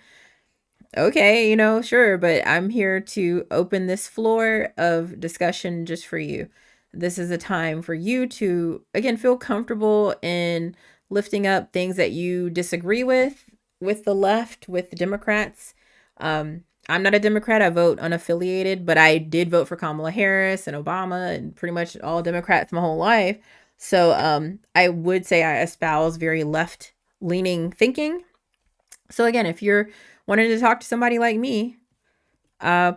okay, sure. But I'm here to open this floor of discussion just for you. This is a time for you to, again, feel comfortable in lifting up things that you disagree with the left, with the Democrats. I'm not a Democrat. I vote unaffiliated, but I did vote for Kamala Harris and Obama and pretty much all Democrats my whole life. So I would say I espouse very left-leaning thinking. So again, if you're wanting to talk to somebody like me,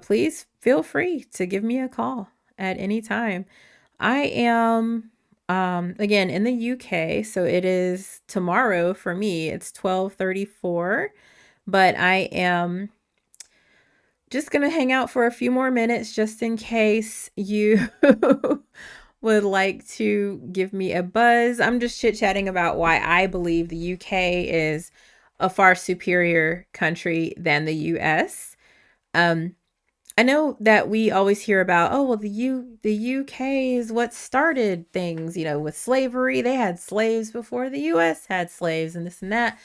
please feel free to give me a call at any time. I am, again, in the UK, so it is tomorrow for me. It's 12:34, but I am just going to hang out for a few more minutes just in case you would like to give me a buzz. I'm just chit-chatting about why I believe the UK is a far superior country than the US. I know that we always hear about, oh, well, the UK is what started things, with slavery. They had slaves before the US had slaves and this and that.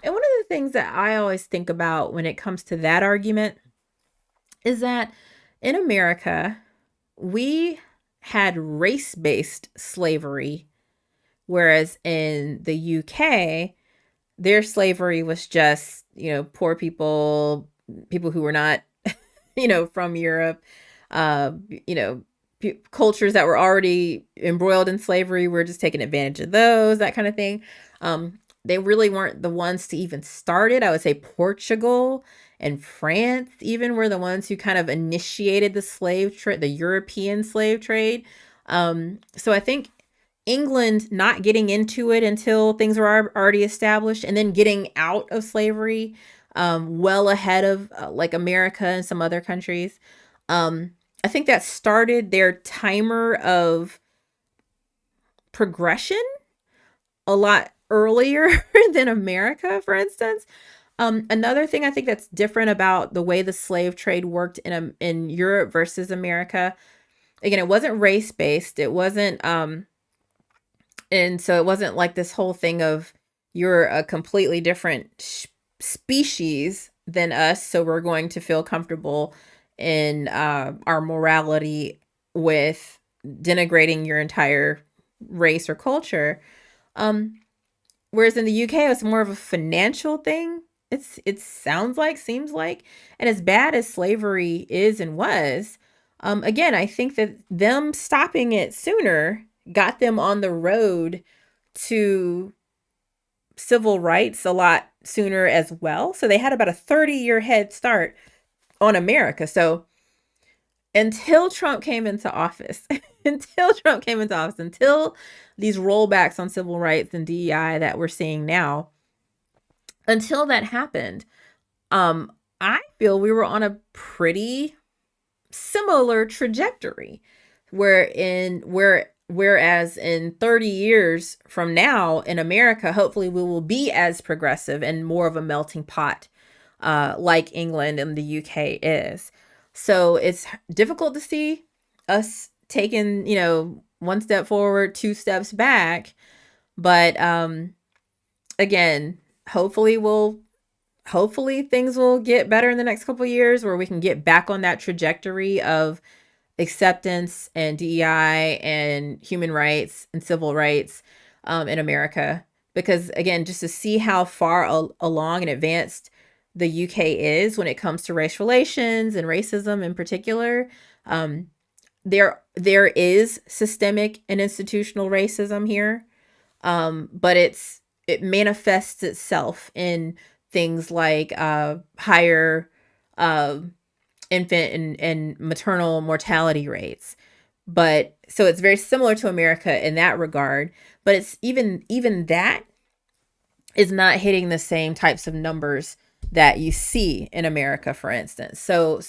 And one of the things that I always think about when it comes to that argument is that in America, we had race-based slavery, whereas in the UK, their slavery was just, poor people who were not, from Europe, cultures that were already embroiled in slavery were just taking advantage of those, that kind of thing. They really weren't the ones to even start it. I would say Portugal and France even were the ones who kind of initiated the slave trade, the European slave trade. So I think England not getting into it until things were already established, and then getting out of slavery well ahead of like America and some other countries. I think that started their timer of progression a lot earlier than America, for instance. Another thing I think that's different about the way the slave trade worked in Europe versus America, again, it wasn't race-based. It wasn't And so it wasn't like this whole thing of you're a completely different species than us, so we're going to feel comfortable in our morality with denigrating your entire race or culture. Um, Whereas in the UK, it's more of a financial thing. It sounds like, seems like, and as bad as slavery is and was, again, I think that them stopping it sooner got them on the road to civil rights a lot sooner as well. So they had about a 30-year head start on America. So until Trump came into office, until these rollbacks on civil rights and DEI that we're seeing now, until that happened, um, I feel we were on a pretty similar trajectory. Whereas in 30 years from now in America, hopefully we will be as progressive and more of a melting pot, like England and the UK is. So it's difficult to see us taking, one step forward, two steps back. But again, hopefully things will get better in the next couple of years where we can get back on that trajectory of acceptance and DEI and human rights and civil rights in America. Because again, just to see how far along and advanced the UK is when it comes to race relations and racism in particular, there is systemic and institutional racism here, but it manifests itself in things like higher infant and maternal mortality rates. But so it's very similar to America in that regard, but it's even that is not hitting the same types of numbers that you see in America, for instance. So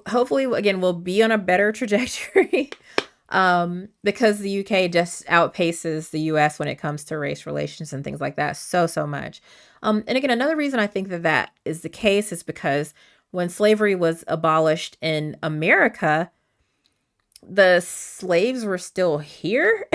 hopefully again we'll be on a better trajectory because the UK just outpaces the US when it comes to race relations and things like that so much. And again, another reason I think that is the case is because when slavery was abolished in America, the slaves were still here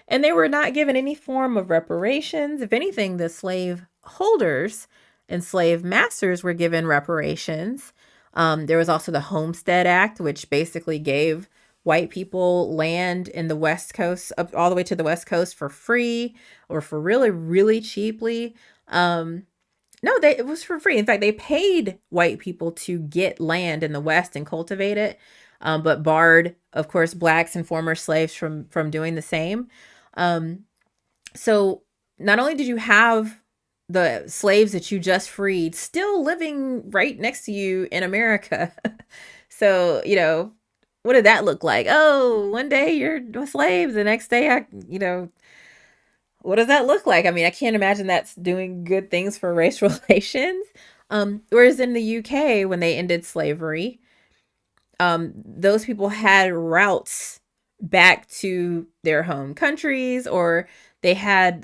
and they were not given any form of reparations. If anything, the slave holders and slave masters were given reparations. There was also the Homestead Act, which basically gave white people land in the West Coast, up all the way to the West Coast for free or for really, really cheaply. No, it was for free. In fact, they paid white people to get land in the West and cultivate it, but barred, of course, blacks and former slaves from doing the same. So not only did you have the slaves that you just freed still living right next to you in America, so what did that look like? Oh, one day you're a slave, the next day what does that look like? I mean, I can't imagine that's doing good things for race relations. Whereas in the UK, when they ended slavery, those people had routes back to their home countries, or they had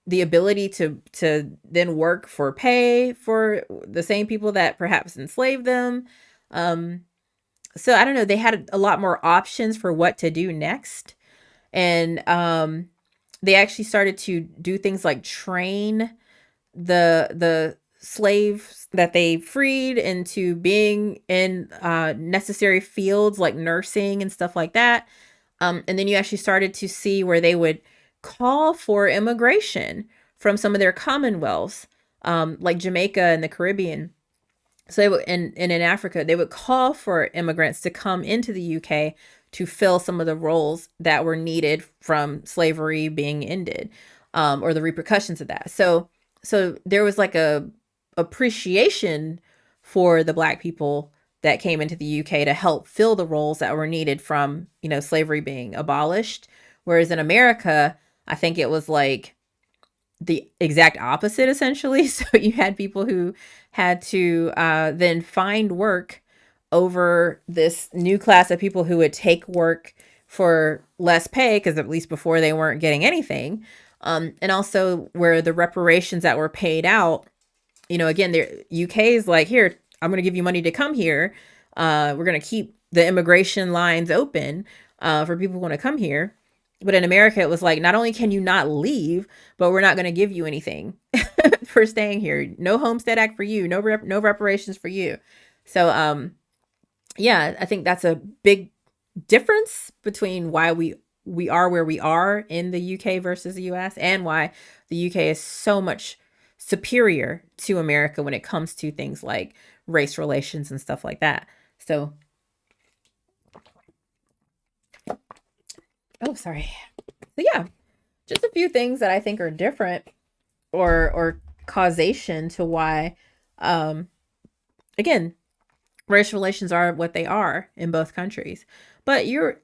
the ability to then work for pay for the same people that perhaps enslaved them. So I don't know, they had a lot more options for what to do next. And they actually started to do things like train the slaves that they freed into being in necessary fields like nursing and stuff like that. And then you actually started to see where they would call for immigration from some of their commonwealths, like Jamaica and the Caribbean. So they would, and in Africa, they would call for immigrants to come into the UK to fill some of the roles that were needed from slavery being ended, or the repercussions of that. So there was like a appreciation for the Black people that came into the UK to help fill the roles that were needed from, slavery being abolished. Whereas in America, I think it was like the exact opposite, essentially. So you had people who had to then find work over this new class of people who would take work for less pay, because at least before they weren't getting anything. And also where the reparations that were paid out, again, the UK is like, here, I'm going to give you money to come here. We're going to keep the immigration lines open for people who want to come here. But in America, it was like, not only can you not leave, but we're not going to give you anything for staying here. No Homestead Act for you. No reparations for you. So, yeah, I think that's a big difference between why we are where we are in the UK versus the US, and why the UK is so much superior to America when it comes to things like race relations and stuff like that. So, oh, sorry. So yeah, just a few things that I think are different, or causation to why, um again, race relations are what they are in both countries. But you're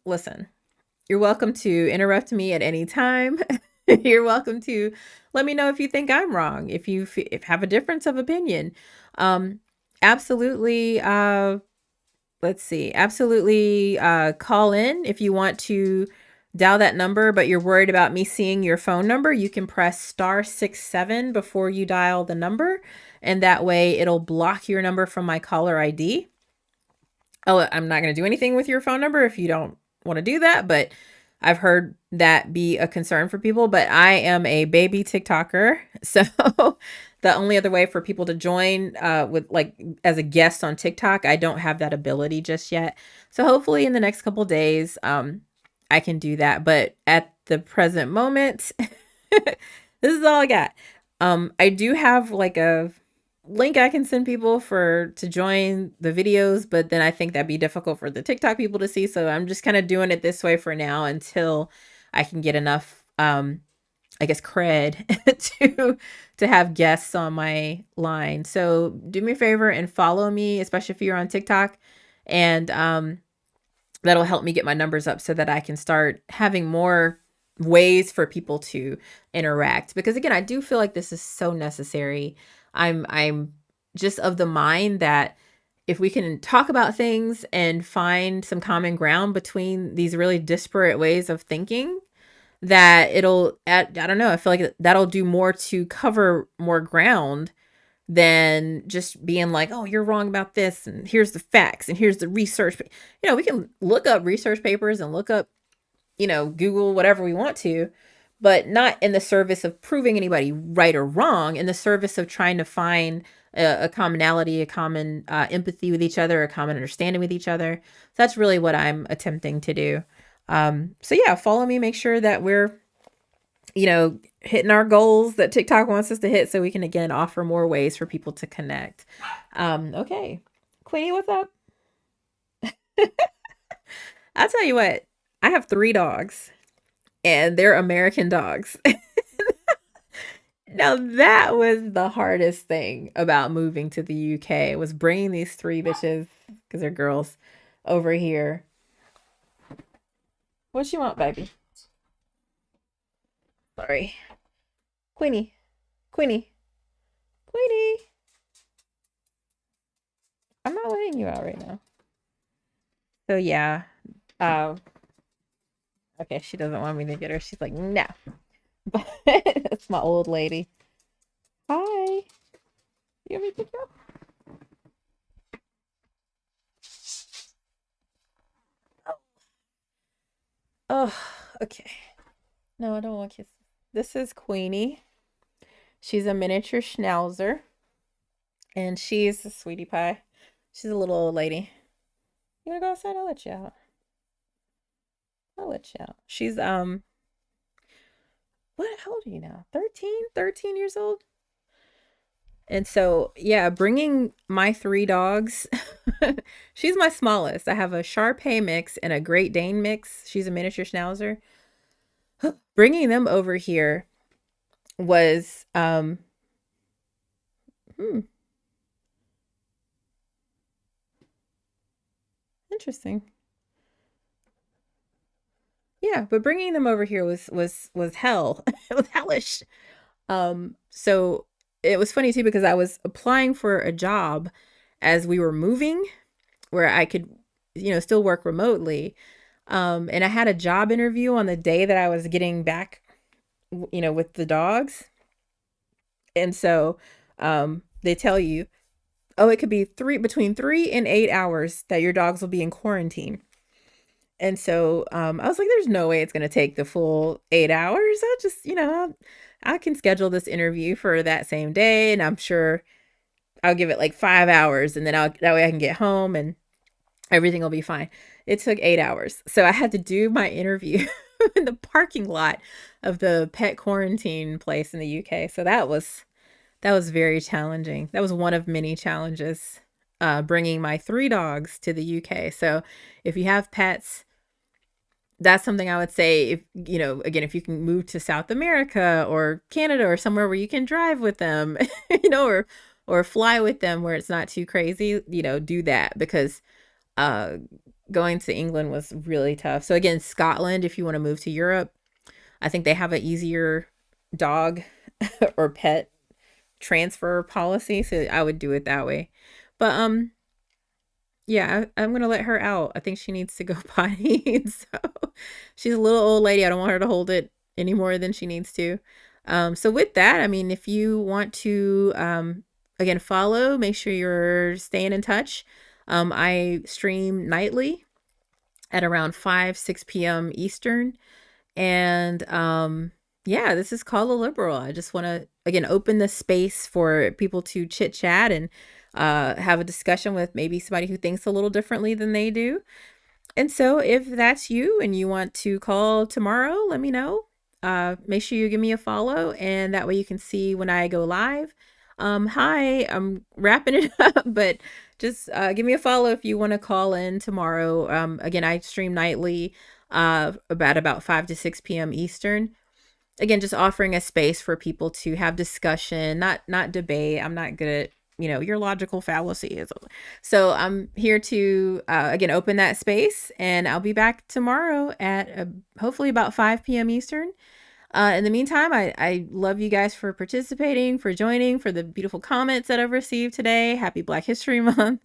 welcome to interrupt me at any time. You're welcome to let me know if you think I'm wrong, if you if have a difference of opinion. Um, absolutely. Let's see. Absolutely. Call in if you want to dial that number, but you're worried about me seeing your phone number. You can press *67 before you dial the number, and that way it'll block your number from my caller ID. Oh, I'm not going to do anything with your phone number if you don't want to do that, but I've heard that be a concern for people. But I am a baby TikToker, so the only other way for people to join, with like as a guest on TikTok, I don't have that ability just yet. So hopefully in the next couple days, I can do that. But at the present moment, this is all I got. I do have like a link I can send people for to join the videos, but then I think that'd be difficult for the TikTok people to see. So I'm just kind of doing it this way for now until I can get enough, I guess, cred to have guests on my line. So do me a favor and follow me, especially if you're on TikTok, and that'll help me get my numbers up so that I can start having more ways for people to interact. Because again, I do feel like this is so necessary. I'm just of the mind that if we can talk about things and find some common ground between these really disparate ways of thinking, that I don't know, I feel like that'll do more to cover more ground than just being like, oh, you're wrong about this, and here's the facts, and here's the research. We can look up research papers and look up, Google whatever we want to, but not in the service of proving anybody right or wrong, in the service of trying to find a commonality, a common empathy with each other, a common understanding with each other. So that's really what I'm attempting to do. So yeah, follow me, make sure that we're, hitting our goals that TikTok wants us to hit, so we can again offer more ways for people to connect. Okay. Queenie, what's up? I'll tell you what, I have 3 dogs, and they're American dogs. Now that was the hardest thing about moving to the UK, was bringing these 3 bitches, because they're girls, over here. What you want, baby? Sorry. Queenie. Queenie. Queenie. I'm not letting you out right now. So yeah. Uh, okay, she doesn't want me to get her. She's like, no. But that's my old lady. Hi. You want me to pick you up? Oh, okay. No, I don't want kisses. This is Queenie. She's a miniature schnauzer, and she's a sweetie pie. She's a little old lady. You wanna go outside? I'll let you out. I'll let you out. She's what? How old are you now? 13 years old. And so, yeah, bringing my 3 dogs. She's my smallest. I have a Shar Pei mix and a Great Dane mix. She's a miniature schnauzer. Bringing them over here was hmm, interesting. Yeah, but bringing them over here was hell. It was hellish. So it was funny too, because I was applying for a job as we were moving, where I could, still work remotely. And I had a job interview on the day that I was getting back, with the dogs. And so, they tell you, oh, it could be between 3 and 8 hours that your dogs will be in quarantine. And so I was like, there's no way it's going to take the full 8 hours. I'll just, I can schedule this interview for that same day. And I'm sure I'll give it like 5 hours and then that way I can get home and everything will be fine. It took 8 hours. So I had to do my interview in the parking lot of the pet quarantine place in the UK. So that was very challenging. That was one of many challenges, bringing my 3 dogs to the UK. So if you have pets, that's something I would say, if again, if you can move to South America or Canada or somewhere where you can drive with them, or fly with them where it's not too crazy, do that, because uh going to England was really tough. So again, Scotland, if you want to move to Europe, I think they have an easier dog or pet transfer policy, so I would do it that way. But yeah, I'm gonna let her out. I think she needs to go potty. So she's a little old lady. I don't want her to hold it any more than she needs to. So with that, I mean, if you want to again follow, make sure you're staying in touch. I stream nightly at around 5, 6 p.m. Eastern. And yeah, this is called a liberal. I just want to again open the space for people to chit chat and have a discussion with maybe somebody who thinks a little differently than they do. And so if that's you and you want to call tomorrow, let me know. Make sure you give me a follow, and that way you can see when I go live. Hi, I'm wrapping it up, but just give me a follow if you want to call in tomorrow. Again, I stream nightly, about 5 to 6 p.m. Eastern. Again, just offering a space for people to have discussion, not debate. I'm not good at your logical fallacy. So I'm here to again open that space, and I'll be back tomorrow at hopefully about 5 p.m. Eastern. In the meantime, I love you guys for participating, for joining, for the beautiful comments that I've received today. Happy Black History Month.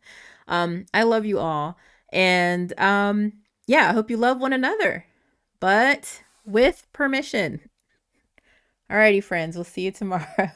I love you all. And yeah, I hope you love one another, but with permission. Alrighty, friends. We'll see you tomorrow.